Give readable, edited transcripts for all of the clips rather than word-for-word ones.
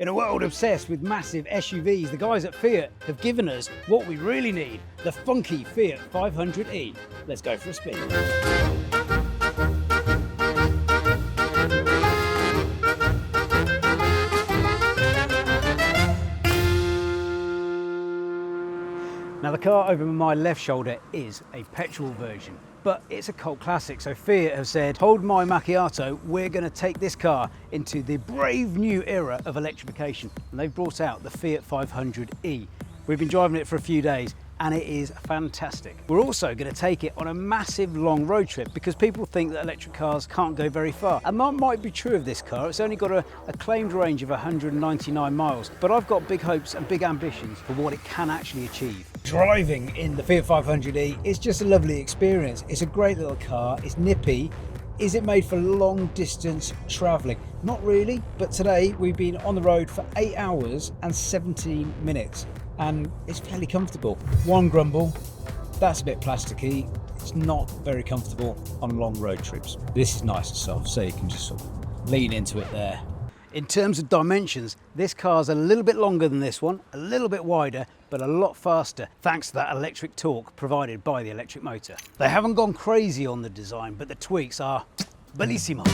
In a world obsessed with massive SUVs, the guys at Fiat have given us what we really need, the funky Fiat 500e. Let's go for a spin. Now the car over my left shoulder is a petrol version, but it's a cult classic, so Fiat have said, hold my macchiato, we're going to take this car into the brave new era of electrification. And they've brought out the Fiat 500e. We've been driving it for a few days and it is fantastic. We're also going to take it on a massive long road trip because people think that electric cars can't go very far. And that might be true of this car. It's only got a claimed range of 199 miles, but I've got big hopes and big ambitions for what it can actually achieve. Driving in the Fiat 500e is just a lovely experience. It's a great little car, it's nippy. Is it made for long distance travelling? Not really, but today we've been on the road for 8 hours and 17 minutes and it's fairly comfortable. One grumble, that's a bit plasticky. It's not very comfortable on long road trips. This is nice and soft, so you can just sort of lean into it there. In terms of dimensions, this car's a little bit longer than this one, a little bit wider, but a lot faster, thanks to that electric torque provided by the electric motor. They haven't gone crazy on the design, but the tweaks are bellissimo.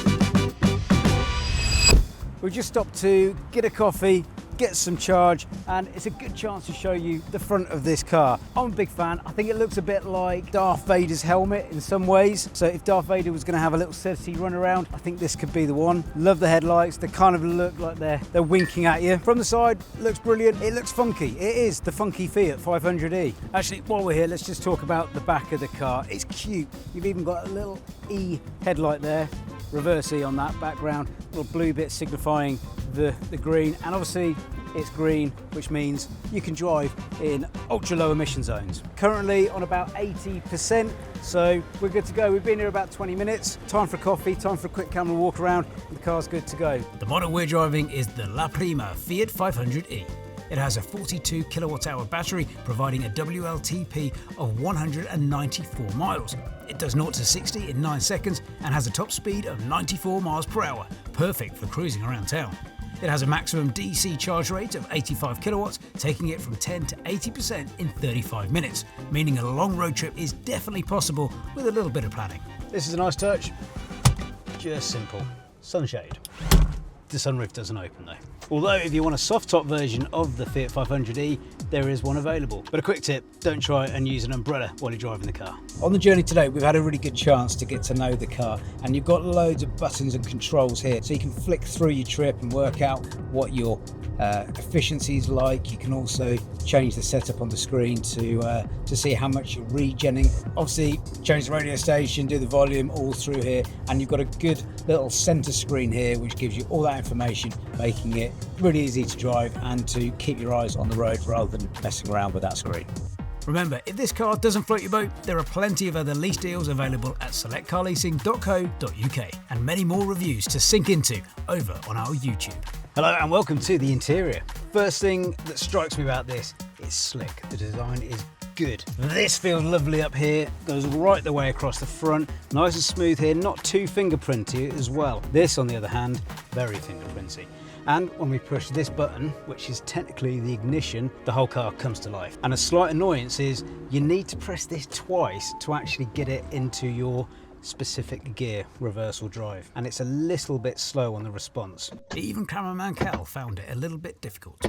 We just stopped to get a coffee, get some charge, and it's a good chance to show you the front of this car. I'm a big fan. I think it looks a bit like Darth Vader's helmet in some ways. So if Darth Vader was going to have a little courtesy run around, I think this could be the one. Love the headlights. They kind of look like they're winking at you. From the side, looks brilliant. It looks funky. It is the funky Fiat 500e. Actually, while we're here, let's just talk about the back of the car. It's cute. You've even got a little E headlight there, reverse E on that background, little blue bit signifying the green, and obviously it's green, which means you can drive in ultra low emission zones. Currently on about 80%, so we're good to go. We've been here about 20 minutes. Time for coffee, time for a quick camera walk around, and the car's good to go. The model we're driving is the La Prima Fiat 500e. It has a 42 kilowatt hour battery, providing a WLTP of 194 miles. It does 0 to 60 in 9 seconds and has a top speed of 94 miles per hour, perfect for cruising around town. It has a maximum DC charge rate of 85 kilowatts, taking it from 10 to 80% in 35 minutes, meaning a long road trip is definitely possible with a little bit of planning. This is a nice touch, just simple. Sunshade. The sunroof doesn't open though. Although if you want a soft top version of the Fiat 500e, there is one available. But a quick tip, don't try and use an umbrella while you're driving the car. On the journey today, we've had a really good chance to get to know the car, and you've got loads of buttons and controls here, so you can flick through your trip and work out what your efficiency is like. You can also change the setup on the screen to see how much you're regenning. Obviously, change the radio station, do the volume all through here, and you've got a good little center screen here which gives you all that information, making it really easy to drive and to keep your eyes on the road rather than messing around with that screen. Remember, if this car doesn't float your boat, there are plenty of other lease deals available at selectcarleasing.co.uk and many more reviews to sink into over on our YouTube. Hello and welcome to the interior. First thing that strikes me about this is slick. The design is good. This feels lovely up here, goes right the way across the front, nice and smooth here, not too fingerprinty as well. This on the other hand, very fingerprinty. And when we push this button, which is technically the ignition, the whole car comes to life. And a slight annoyance is you need to press this twice to actually get it into your specific gear, reversal drive. And it's a little bit slow on the response. Even cameraman Cal found it a little bit difficult.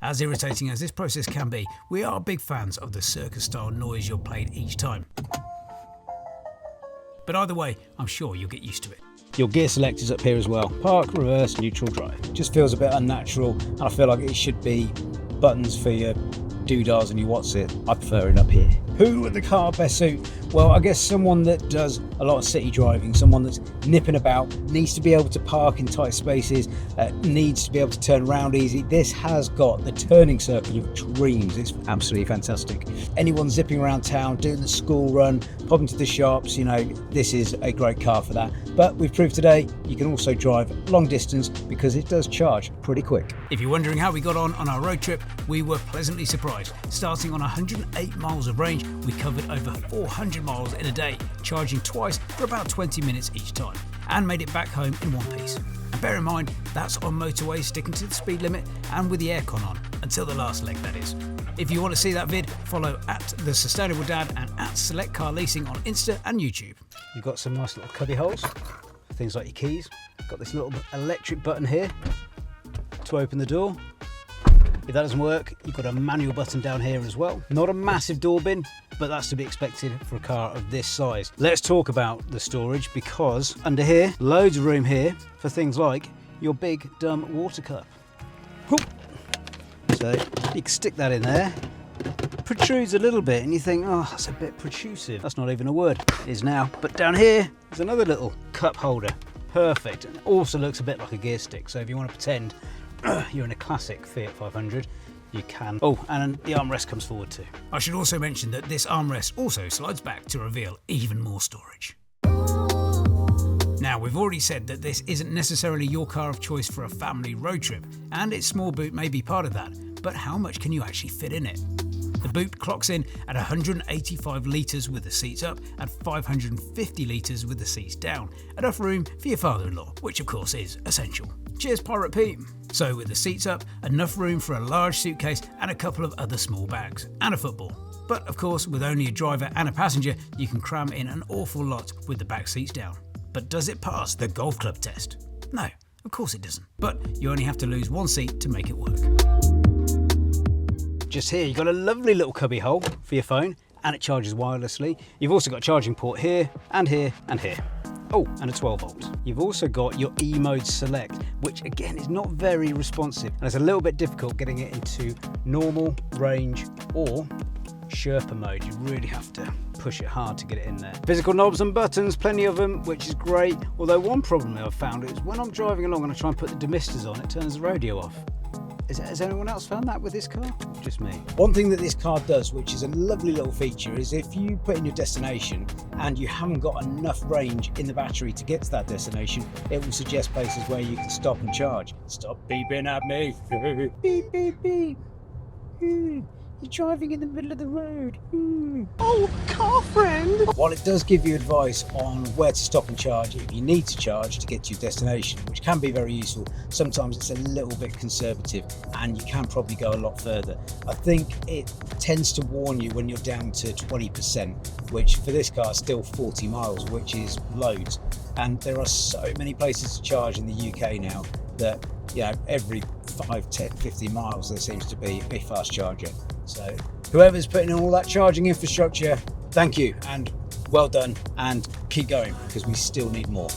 As irritating as this process can be, we are big fans of the circus-style noise you're played each time. But either way, I'm sure you'll get used to it. Your gear selector's up here as well. Park, reverse, neutral, drive. Just feels a bit unnatural, and I feel like it should be buttons for your doodahs and your what's it. I prefer it up here. Who would the car best suit? Well, I guess someone that does a lot of city driving, someone that's nipping about, needs to be able to park in tight spaces, needs to be able to turn around easy. This has got the turning circle of dreams. It's absolutely fantastic. Anyone zipping around town, doing the school run, popping to the shops, you know, this is a great car for that. But we've proved today you can also drive long distance because it does charge pretty quick. If you're wondering how we got on our road trip, we were pleasantly surprised. Starting on 108 miles of range, we covered over 400 miles in a day, charging twice for about 20 minutes each time. and made it back home in one piece. And bear in mind, that's on motorways sticking to the speed limit and with the aircon on, until the last leg that is. If you want to see that vid, follow @The Sustainable Dad and @Select Car Leasing on Insta and YouTube. You've got some nice little cubby holes, things like your keys. Got this little electric button here to open the door. If that doesn't work, you've got a manual button down here as well. Not a massive door bin, but that's to be expected for a car of this size. Let's talk about the storage, because under here, loads of room here for things like your big dumb water cup. So you can stick that in there. Protrudes a little bit and you think, oh, that's a bit protrusive. That's not even a word. It is now. But down here, there's another little cup holder. Perfect. And it also looks a bit like a gear stick. So if you want to pretend you're in a classic Fiat 500, you can. Oh, and the armrest comes forward too. I should also mention that this armrest also slides back to reveal even more storage. Now, we've already said that this isn't necessarily your car of choice for a family road trip, and its small boot may be part of that, but how much can you actually fit in it? The boot clocks in at 185 litres with the seats up and 550 litres with the seats down. Enough room for your father-in-law, which of course is essential. Cheers, Pirate Pete. So with the seats up, enough room for a large suitcase and a couple of other small bags, and a football. But of course, with only a driver and a passenger, you can cram in an awful lot with the back seats down. But does it pass the golf club test? No, of course it doesn't. But you only have to lose one seat to make it work. Just here, you've got a lovely little cubby hole for your phone, and it charges wirelessly. You've also got a charging port here, and here, and here. Oh, and a 12 volt. You've also got your E-mode select, which again is not very responsive, and it's a little bit difficult getting it into normal, range, or Sherpa mode. You really have to push it hard to get it in there. Physical knobs and buttons, plenty of them, which is great. Although one problem I've found is when I'm driving along and I try and put the demisters on, it turns the radio off. Has anyone else found that with this car? Just me. One thing that this car does, which is a lovely little feature, is if you put in your destination and you haven't got enough range in the battery to get to that destination, it will suggest places where you can stop and charge. Stop beeping at me. Beep, beep, beep. You're driving in the middle of the road. Oh, car friend! While it does give you advice on where to stop and charge if you need to charge to get to your destination, which can be very useful, sometimes it's a little bit conservative and you can probably go a lot further. I think it tends to warn you when you're down to 20%, which for this car is still 40 miles, which is loads. And there are so many places to charge in the UK now that, you know, every 5, 10, 50 miles there seems to be a fast charger. So whoever's putting in all that charging infrastructure, thank you and well done, and keep going because we still need more.